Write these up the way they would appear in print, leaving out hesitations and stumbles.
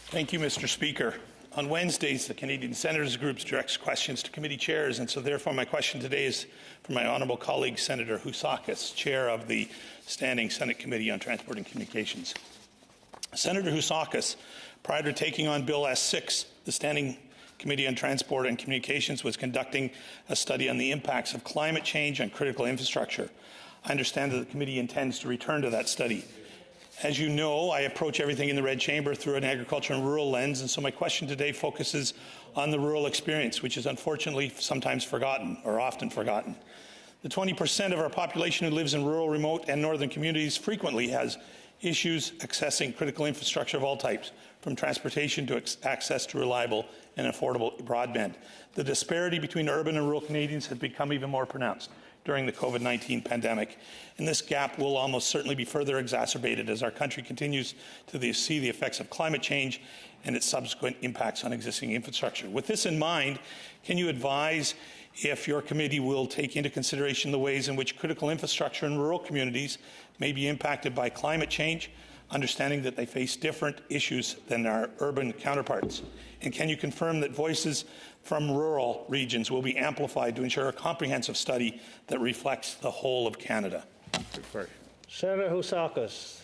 Thank you, Mr. Speaker. On Wednesdays, the Canadian Senators Group directs questions to committee chairs, and so therefore my question today is for my honourable colleague, Senator Housakos, Chair of the Standing Senate Committee on Transport and Communications. Senator Housakos, prior to taking on Bill S6, the Standing Committee on Transport and Communications was conducting a study on the impacts of climate change on critical infrastructure. I understand that the committee intends to return to that study. As you know, I approach everything in the Red Chamber through an agriculture and rural lens, and so my question today focuses on the rural experience, which is unfortunately sometimes forgotten, or often forgotten. The 20% of our population who lives in rural, remote, and northern communities frequently has issues accessing critical infrastructure of all types, from transportation to access to reliable and affordable broadband. The disparity between urban and rural Canadians has become even more pronounced during the COVID-19 pandemic, and this gap will almost certainly be further exacerbated as our country continues to see the effects of climate change and its subsequent impacts on existing infrastructure. With this in mind, can you advise if your committee will take into consideration the ways in which critical infrastructure in rural communities may be impacted by climate change, understanding that they face different issues than our urban counterparts? And can you confirm that voices from rural regions will be amplified to ensure a comprehensive study that reflects the whole of Canada? Senator Housakos.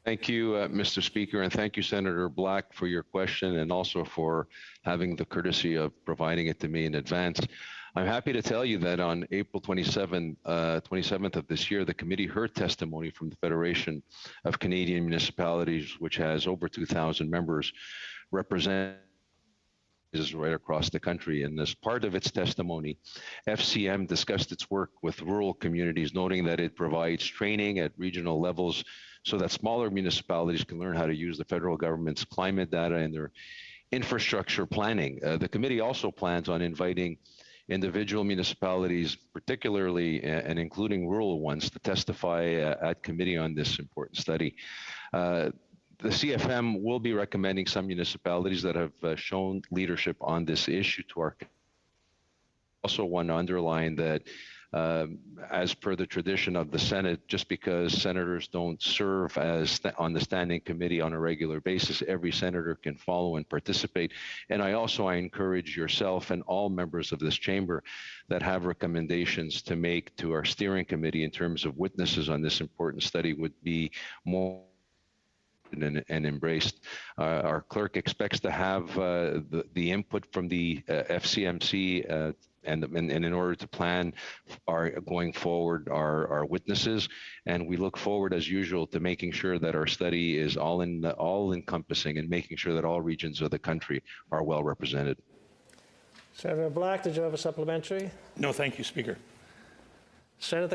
Thank you, Mr. Speaker, and thank you, Senator Black, for your question and also for having the courtesy of providing it to me in advance. I'm happy to tell you that on April 27th of this year, the committee heard testimony from the Federation of Canadian Municipalities, which has over 2,000 members, represent right across the country. And as part of its testimony, FCM discussed its work with rural communities, noting that it provides training at regional levels so that smaller municipalities can learn how to use the federal government's climate data in their infrastructure planning. The committee also plans on inviting individual municipalities, particularly and including rural ones, to testify at committee on this important study. The CFM will be recommending some municipalities that have shown leadership on this issue to our. Also want to underline that as per the tradition of the Senate, just because senators don't serve on the standing committee on a regular basis, every senator can follow and participate. And I encourage yourself and all members of this chamber that have recommendations to make to our steering committee in terms of witnesses on this important study would be more and embraced. Our clerk expects to have the input from the FCMC and in order to plan going forward our witnesses, and we look forward as usual to making sure that our study is all encompassing and making sure that all regions of the country are well represented. Senator Black, did you have a supplementary? No, thank you, Speaker. Senator